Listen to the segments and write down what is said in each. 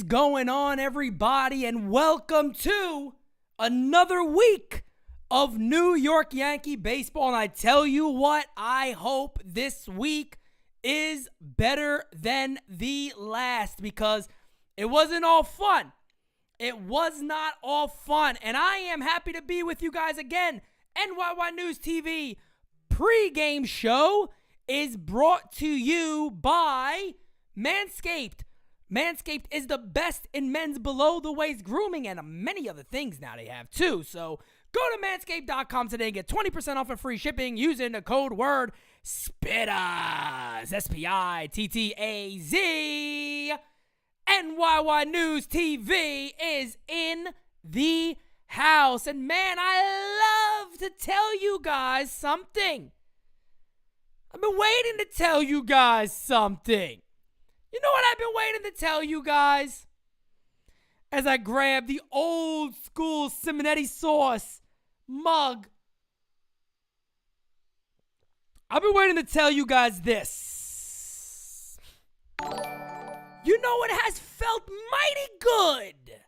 going on, everybody? And welcome to another week of New York Yankee baseball. And I tell you what, I hope this week is better than the last, because it wasn't all fun. It was not all fun. And I am happy to be with you guys again. NyynewsTV pregame show is brought to you by Manscaped. Manscaped is the best in men's below-the-waist grooming and many other things now they have too. So go to manscaped.com today and get 20% off and free shipping using the code word SPITTAZ, S-P-I-T-T-A-Z. NyynewsTV is in the house. And man, I love to tell you guys something. I've been waiting to tell you guys something. You know what I've been waiting to tell you guys? As I grab the old school Simonetti sauce mug, I've been waiting to tell you guys this. You know, it has felt mighty good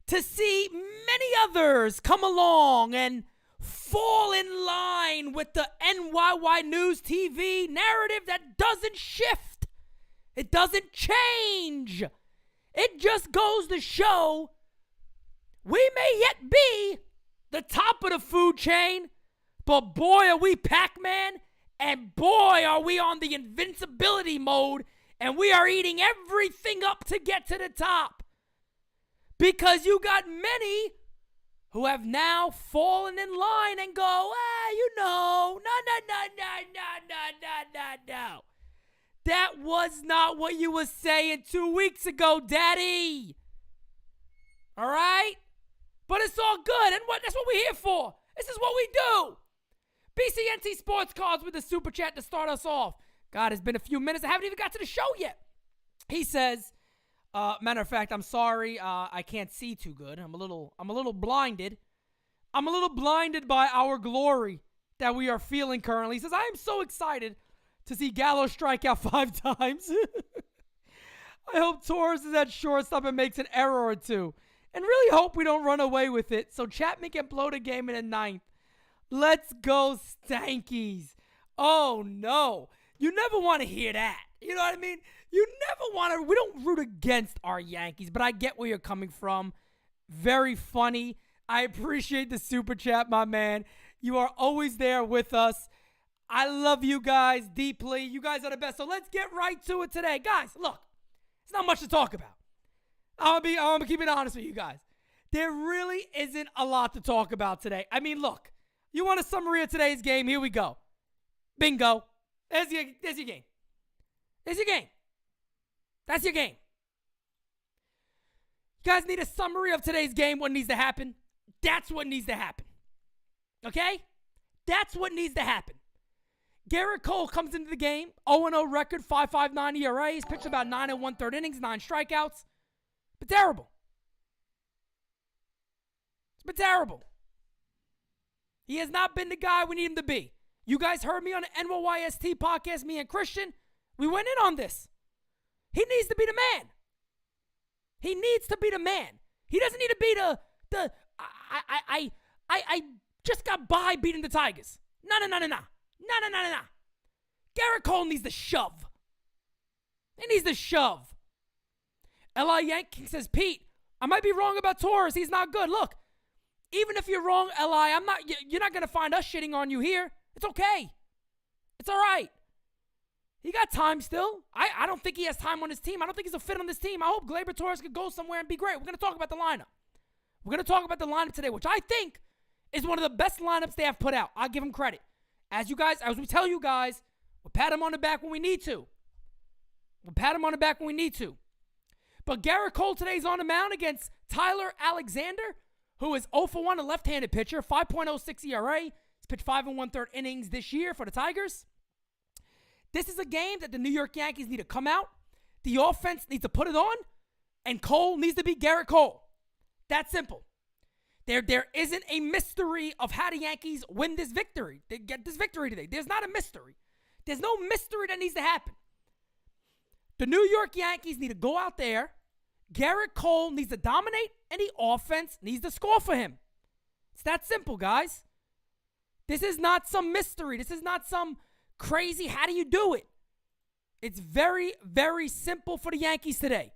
to see many others come along and fall in line with the NyynewsTV narrative that doesn't shift. It doesn't change. It just goes to show we may yet be the top of the food chain, but boy, are we Pac-Man, and boy, are we on the invincibility mode, and we are eating everything up to get to the top. Because you got many who have now fallen in line and go, no. That was not what you were saying 2 weeks ago, Daddy. All right? But it's all good, and that's what we're here for. This is what we do. BCNT Sports Cards with the Super Chat to start us off. God, it's been a few minutes. I haven't even got to the show yet. He says, matter of fact, I'm sorry, I can't see too good. I'm a little blinded. I'm a little blinded by our glory that we are feeling currently. He says, I am so excited to see Gallo strike out 5 times. I hope Torres is at shortstop and makes an error or two. And really hope we don't run away with it so Chapman can blow the game in the 9th. Let's go Stankies. Oh, no. You never want to hear that. You know what I mean? You never want to. We don't root against our Yankees, but I get where you're coming from. Very funny. I appreciate the super chat, my man. You are always there with us. I love you guys deeply. You guys are the best. So let's get right to it today. Guys, look, it's not much to talk about. I'm gonna keep it honest with you guys. There really isn't a lot to talk about today. I mean, look, you want a summary of today's game? Here we go. Bingo. There's your game. There's your game. That's your game. You guys need a summary of today's game, what needs to happen? That's what needs to happen. Okay? That's what needs to happen. Garrett Cole comes into the game, 0-0 record, 5.59 ERA. He's pitched about 9 1/3 innings, 9 strikeouts. But terrible. It's been terrible. He has not been the guy we need him to be. You guys heard me on the NYST podcast, me and Christian. We went in on this. He needs to be the man. He needs to be the man. He doesn't need to be I just got by beating the Tigers. No. No. Garrett Cole needs to shove. He needs to shove. L.I. Yankee says, Pete, I might be wrong about Torres. He's not good. Look, even if you're wrong, L.I., you're not going to find us shitting on you here. It's okay. It's all right. He got time still. I don't think he has time on his team. I don't think he's a fit on this team. I hope Gleyber Torres could go somewhere and be great. We're going to talk about the lineup. We're going to talk about the lineup today, which I think is one of the best lineups they have put out. I'll give him credit. As we tell you guys, we'll pat him on the back when we need to. But Garrett Cole today is on the mound against Tyler Alexander, who is 0 for 1, a left-handed pitcher, 5.06 ERA. He's pitched 5 1/3 innings this year for the Tigers. This is a game that the New York Yankees need to come out. The offense needs to put it on, and Cole needs to be Garrett Cole. That's simple. There isn't a mystery of how the Yankees win this victory. They get this victory today. There's not a mystery. There's no mystery that needs to happen. The New York Yankees need to go out there, Garrett Cole needs to dominate, and the offense needs to score for him. It's that simple, guys. This is not some mystery. This is not some crazy, how do you do it? It's very, very simple for the Yankees today.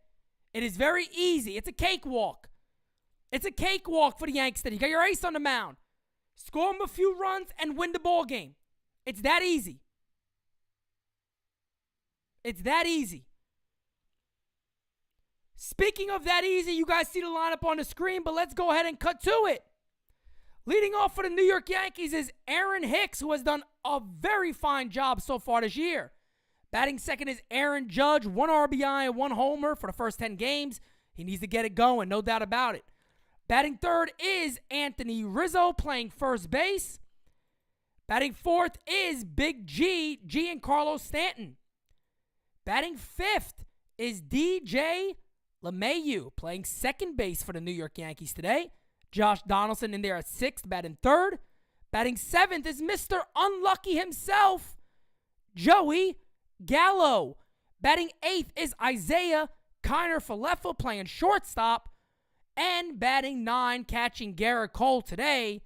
It is very easy. It's a cakewalk. It's a cakewalk for the Yankees today. You got your ace on the mound. Score them a few runs and win the ball game. It's that easy. It's that easy. Speaking of that easy, you guys see the lineup on the screen, but let's go ahead and cut to it. Leading off for the New York Yankees is Aaron Hicks, who has done a very fine job so far this year. Batting second is Aaron Judge, 1 RBI and 1 homer for the first 10 games. He needs to get it going, no doubt about it. Batting third is Anthony Rizzo, playing first base. Batting fourth is Big G, Giancarlo Stanton. Batting fifth is DJ LeMahieu, playing second base for the New York Yankees today. Josh Donaldson in there at sixth, batting third. Batting seventh is Mr. Unlucky himself, Joey Gallo. Batting eighth is Isaiah Kiner-Falefa, playing shortstop. And batting 9, catching Garrett Cole today,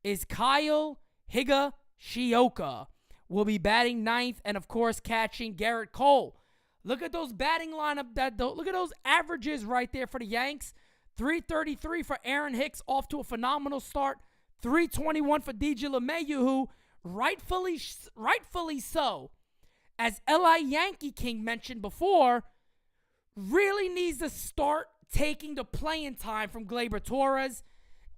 is Kyle Higashioka. Will be batting 9th and, of course, catching Garrett Cole. Look at those batting lineup. Look at those averages right there for the Yanks. 333 for Aaron Hicks, off to a phenomenal start. 321 for DJ LeMahieu, who rightfully so, as L.I. Yankee King mentioned before, really needs to start taking the playing time from Gleyber Torres.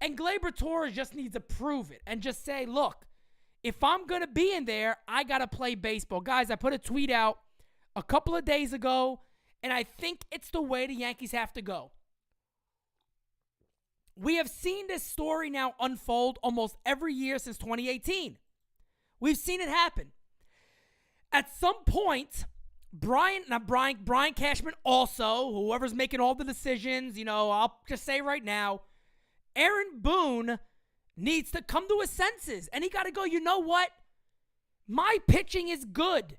And Gleyber Torres just needs to prove it and just say, look, if I'm going to be in there, I got to play baseball. Guys, I put a tweet out a couple of days ago, and I think it's the way the Yankees have to go. We have seen this story now unfold almost every year since 2018. We've seen it happen. At some point, Brian Cashman also, whoever's making all the decisions, I'll just say right now, Aaron Boone needs to come to his senses. And he got to go, you know what? My pitching is good.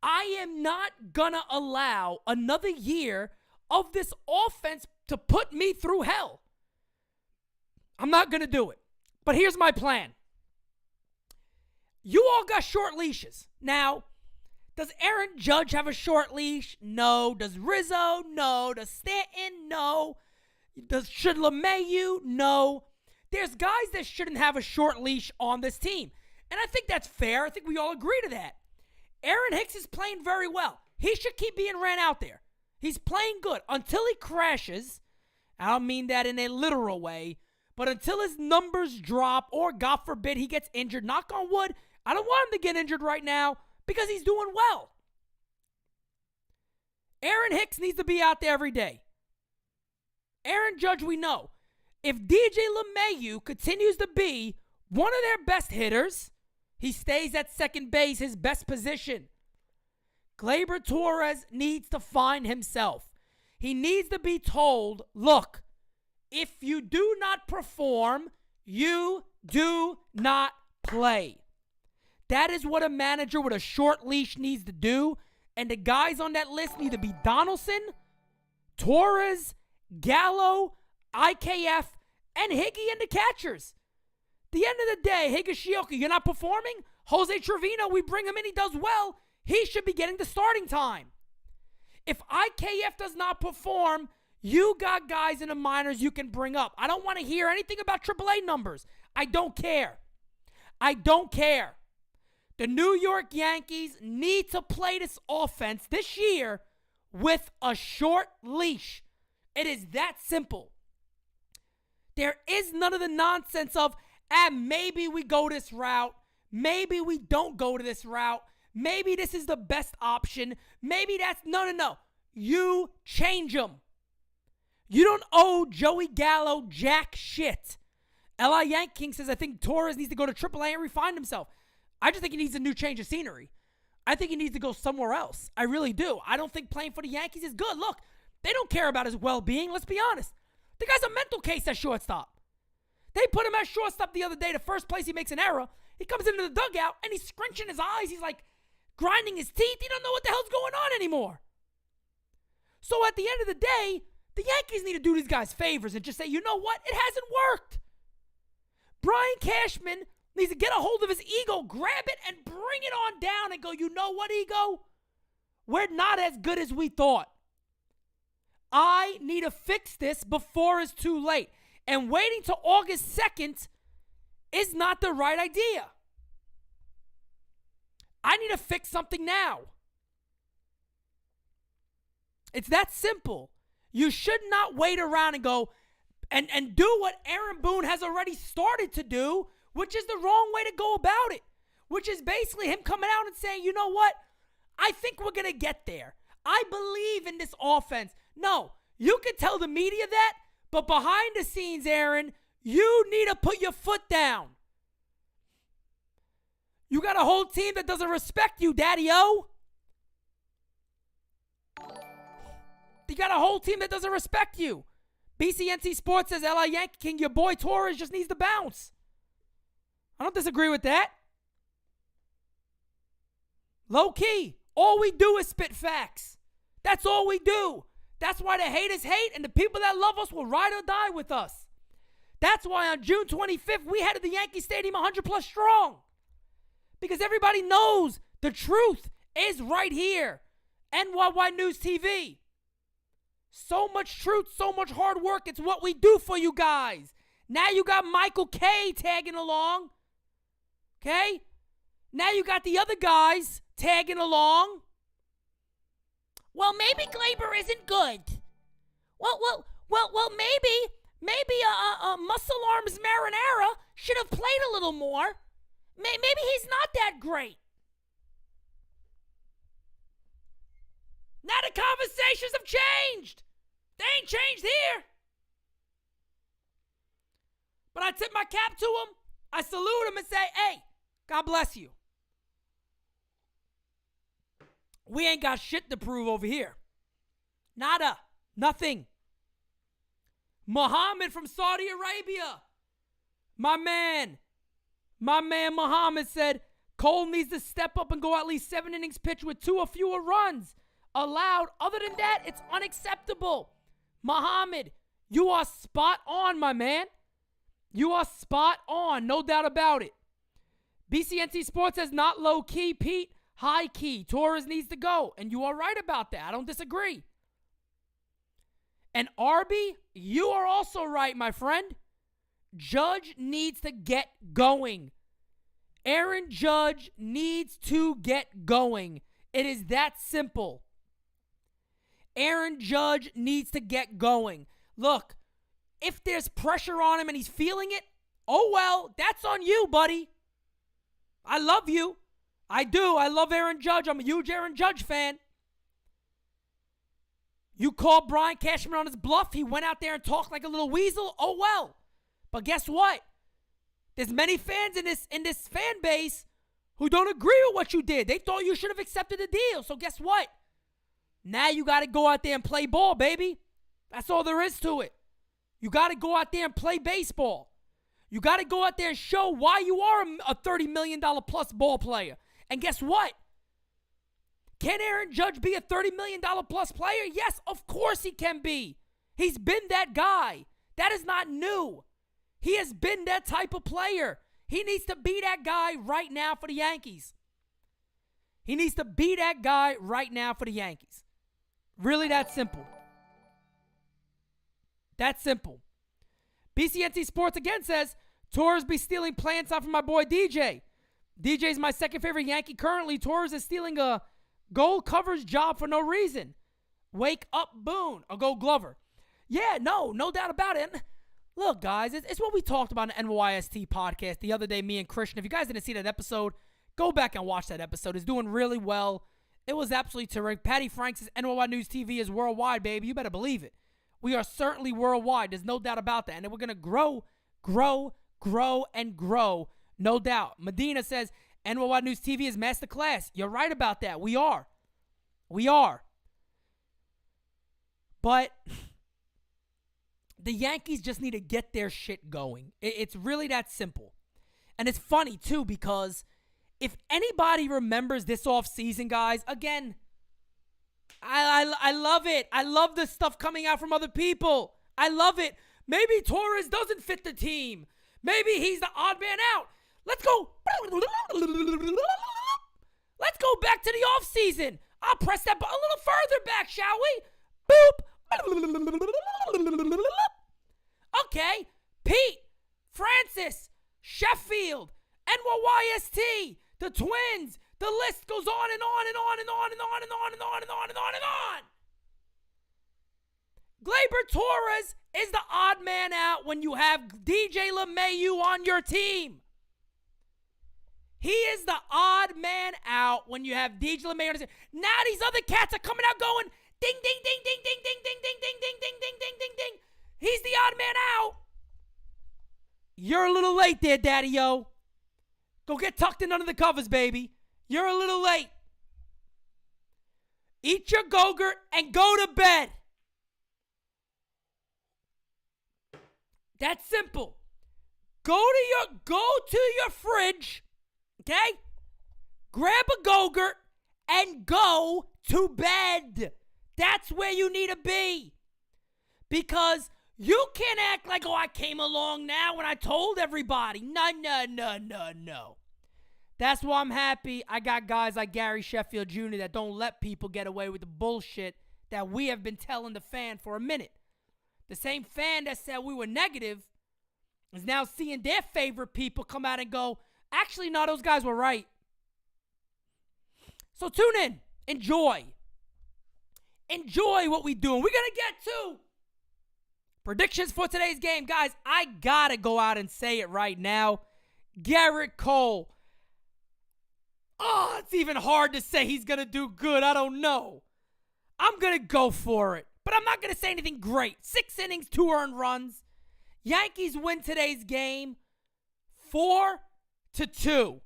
I am not going to allow another year of this offense to put me through hell. I'm not going to do it. But here's my plan. You all got short leashes. Now, does Aaron Judge have a short leash? No. Does Rizzo? No. Does Stanton? No. Should LeMahieu? No. There's guys that shouldn't have a short leash on this team. And I think that's fair. I think we all agree to that. Aaron Hicks is playing very well. He should keep being ran out there. He's playing good until he crashes. I don't mean that in a literal way. But until his numbers drop or, God forbid, he gets injured, knock on wood, I don't want him to get injured right now because he's doing well. Aaron Hicks needs to be out there every day. Aaron Judge, we know. If DJ LeMahieu continues to be one of their best hitters, he stays at second base, his best position. Gleyber Torres needs to find himself. He needs to be told, look, if you do not perform, you do not play. That is what a manager with a short leash needs to do. And the guys on that list need to be Donaldson, Torres, Gallo, IKF, and Higgy and the catchers. The end of the day, Higashioka, you're not performing? Jose Trevino, we bring him in, he does well. He should be getting the starting time. If IKF does not perform, you got guys in the minors you can bring up. I don't want to hear anything about AAA numbers. I don't care. I don't care. The New York Yankees need to play this offense this year with a short leash. It is that simple. There is none of the nonsense of, maybe we go this route. Maybe we don't go to this route. Maybe this is the best option. Maybe that's, no. You change them. You don't owe Joey Gallo jack shit. L.I. Yankee King says, I think Torres needs to go to AAA and refine himself. I just think he needs a new change of scenery. I think he needs to go somewhere else. I really do. I don't think playing for the Yankees is good. Look, they don't care about his well-being. Let's be honest. The guy's a mental case at shortstop. They put him at shortstop the other day. The first place he makes an error, he comes into the dugout and he's scrunching his eyes. He's like grinding his teeth. He don't know what the hell's going on anymore. So at the end of the day, The Yankees need to do these guys favors and just say, you know what? It hasn't worked. Brian Cashman needs to get a hold of his ego, grab it, and bring it on down and go, you know what, ego? We're not as good as we thought. I need to fix this before it's too late. And waiting till August 2nd is not the right idea. I need to fix something now. It's that simple. You should not wait around and go and do what Aaron Boone has already started to do, which is the wrong way to go about it, which is basically him coming out and saying, you know what? I think we're going to get there. I believe in this offense. No, you can tell the media that, but behind the scenes, Aaron, you need to put your foot down. You got a whole team that doesn't respect you, Daddy-O. You got a whole team that doesn't respect you. BCNC Sports says, LA Yankee King, your boy Torres just needs to bounce. I don't disagree with that. Low key, all we do is spit facts. That's all we do. That's why the haters hate, and the people that love us will ride or die with us. That's why on June 25th, we headed the Yankee Stadium 100 plus strong. Because everybody knows the truth is right here. NyynewsTV. So much truth, so much hard work. It's what we do for you guys. Now you got Michael K tagging along. Okay? Now you got the other guys tagging along. Well, maybe Glaber isn't good. Well, maybe Muscle Arms Marinara should have played a little more. Maybe he's not that great. Now the conversations have changed. They ain't changed here. But I tip my cap to him. I salute him and say, hey, God bless you. We ain't got shit to prove over here. Nada. Nothing. Muhammad from Saudi Arabia. My man Muhammad said, Cole needs to step up and go at least 7 innings pitch with 2 or fewer runs allowed. Other than that, it's unacceptable. Muhammad, you are spot on, my man. You are spot on, no doubt about it. BCNT Sports says not low key, Pete, high key. Torres needs to go, and you are right about that. I don't disagree. And Arby, you are also right, my friend. Judge needs to get going. Aaron Judge needs to get going. It is that simple. Aaron Judge needs to get going. Look, if there's pressure on him and he's feeling it, oh well, that's on you, buddy. I love you. I do. I love Aaron Judge. I'm a huge Aaron Judge fan. You called Brian Cashman on his bluff. He went out there and talked like a little weasel. Oh well. But guess what? There's many fans in this fan base who don't agree with what you did. They thought you should have accepted the deal. So guess what? Now you got to go out there and play ball, baby. That's all there is to it. You got to go out there and play baseball. You got to go out there and show why you are a $30 million plus ball player. And guess what? Can Aaron Judge be a $30 million plus player? Yes, of course he can be. He's been that guy. That is not new. He has been that type of player. He needs to be that guy right now for the Yankees. He needs to be that guy right now for the Yankees. Really that simple. That simple. BCNT Sports again says, Torres be stealing plants off of my boy DJ. DJ's my second favorite Yankee currently. Torres is stealing a gold covers job for no reason. Wake up, Boone. Or Gold Glover. Yeah, no doubt about it. And look, guys, it's what we talked about in the NYST podcast the other day, me and Christian. If you guys didn't see that episode, go back and watch that episode. It's doing really well. It was absolutely terrific. Patty Franks' NyynewsTV is worldwide, baby. You better believe it. We are certainly worldwide. There's no doubt about that. And we're going to grow, and grow. No doubt. Medina says, NyynewsTV is masterclass. You're right about that. We are. But the Yankees just need to get their shit going. It's really that simple. And it's funny, too, because if anybody remembers this offseason, guys, again, I love it. I love the stuff coming out from other people. I love it. Maybe Torres doesn't fit the team. Maybe he's the odd man out. Let's go. Let's go back to the offseason. I'll press that a little further back, shall we? Boop. Okay. Pete, Francis, Sheffield, NYYST, the Twins. The list goes on and on and on and on and on and on and on and on and on and on. Gleyber Torres is the odd man out when you have DJ LeMahieu on your team. He is the odd man out when you have DJ LeMahieu on your team. Now these other cats are coming out going ding, ding, ding, ding, ding, ding, ding, ding, ding, ding, ding, ding, ding, ding, ding. He's the odd man out. You're a little late there, Daddy-O. Go get tucked in under the covers, baby. You're a little late. Eat your Go-Gurt and go to bed. That's simple. Go to your fridge, okay? Grab a Go-Gurt and go to bed. That's where you need to be. Because you can't act like, oh, I came along now when I told everybody. No. That's why I'm happy I got guys like Gary Sheffield Jr. that don't let people get away with the bullshit that we have been telling the fan for a minute. The same fan that said we were negative is now seeing their favorite people come out and go, actually, no, those guys were right. So tune in. Enjoy. Enjoy what we do. And we're going to get to predictions for today's game. Guys, I got to go out and say it right now. Garrett Cole. Oh, it's even hard to say he's going to do good. I don't know. I'm going to go for it. But I'm not going to say anything great. 6 innings, 2 earned runs. Yankees win today's game 4-2. 4-2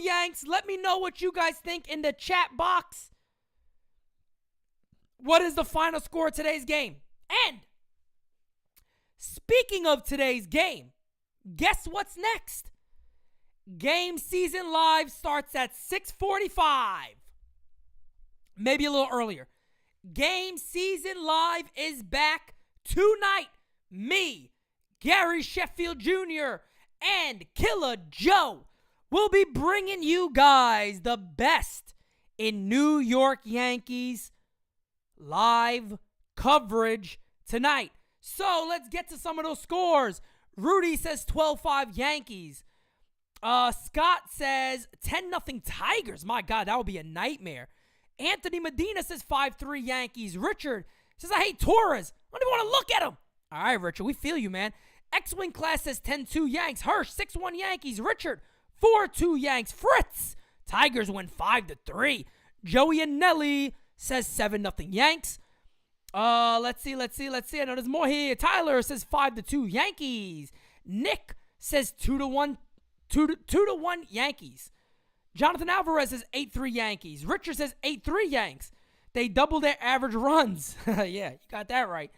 Yanks. Let me know what you guys think in the chat box. What is the final score of today's game? And speaking of today's game, guess what's next? Game Season Live starts at 6:45. Maybe a little earlier. Game Season Live is back tonight. Me, Gary Sheffield Jr., and Killer Joe will be bringing you guys the best in New York Yankees live coverage tonight. So let's get to some of those scores. Rudy says 12-5 Yankees. Scott says 10-0 Tigers. My God, that would be a nightmare. Anthony Medina says 5-3 Yankees. Richard says, I hate Torres. I don't even want to look at him. All right, Richard, we feel you, man. X-Wing Class says 10-2 Yanks. Hirsch, 6-1 Yankees. Richard, 4-2 Yanks. Fritz, Tigers win 5-3. Joey and Nelly says 7-0 Yanks. Let's see. I know there's more here. Tyler says 5-2 Yankees. Nick says 2-1 Yankees. Jonathan Alvarez says 8-3 Yankees. Richard says 8-3 Yanks. They double their average runs. Yeah, you got that right.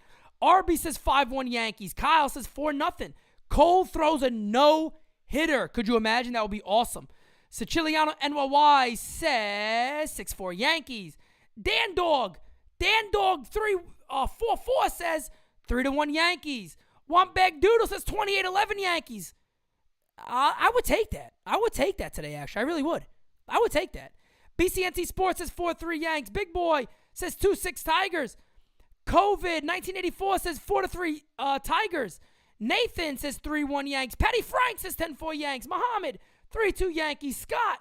Arby says 5-1 Yankees. Kyle says 4-0. Cole throws a no-hitter. Could you imagine? That would be awesome. Siciliano NYY says 6-4 Yankees. Dan Dog 4-4 says 3-1 Yankees. One Bag Doodle says 28-11 Yankees. I would take that. I would take that today, actually. I really would. I would take that. BCNT Sports says 4-3 Yanks. Big Boy says 2-6 Tigers. COVID 1984 says 4-3 Tigers. Nathan says 3-1 Yanks. Patty Frank says 10-4 Yanks. Muhammad 3-2 Yankees. Scott.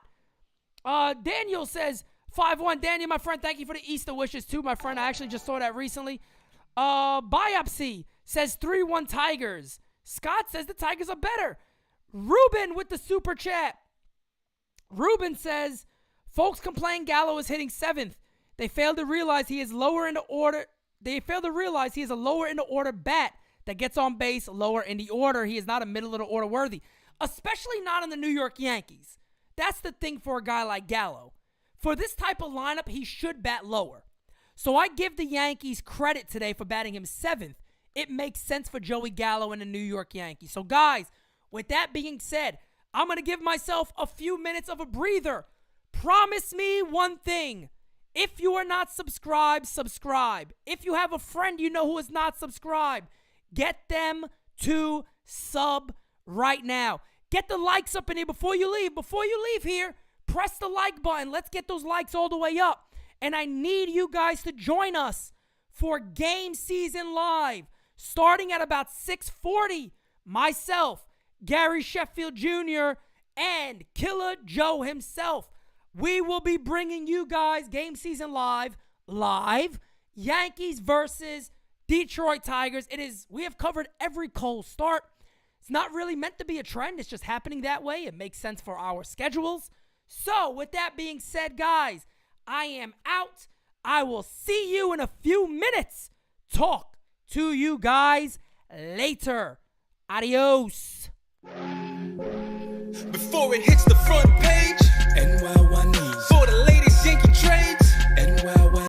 Daniel says 5-1. Daniel, my friend, thank you for the Easter wishes too, my friend. I actually just saw that recently. Biopsy says 3-1 Tigers. Scott says the Tigers are better. Ruben with the super chat. Ruben says, folks complain Gallo is hitting 7th. They fail to realize he is lower in the order. They fail to realize he is a lower in the order bat that gets on base lower in the order. He is not a middle of the order worthy, especially not in the New York Yankees. That's the thing for a guy like Gallo. For this type of lineup, he should bat lower. So I give the Yankees credit today for batting him 7th. It makes sense for Joey Gallo and the New York Yankees. So guys, with that being said, I'm going to give myself a few minutes of a breather. Promise me one thing. If you are not subscribed, subscribe. If you have a friend you know who is not subscribed, get them to sub right now. Get the likes up in here before you leave. Before you leave here, press the like button. Let's get those likes all the way up. And I need you guys to join us for Game Season Live, starting at about 6:40. Myself, Gary Sheffield Jr., and Killer Joe himself. We will be bringing you guys Game Season Live, Yankees versus Detroit Tigers. We have covered every cold start. It's not really meant to be a trend. It's just happening that way. It makes sense for our schedules. So, with that being said, guys, I am out. I will see you in a few minutes. Talk to you guys later. Adios. Before it hits the front page, NY1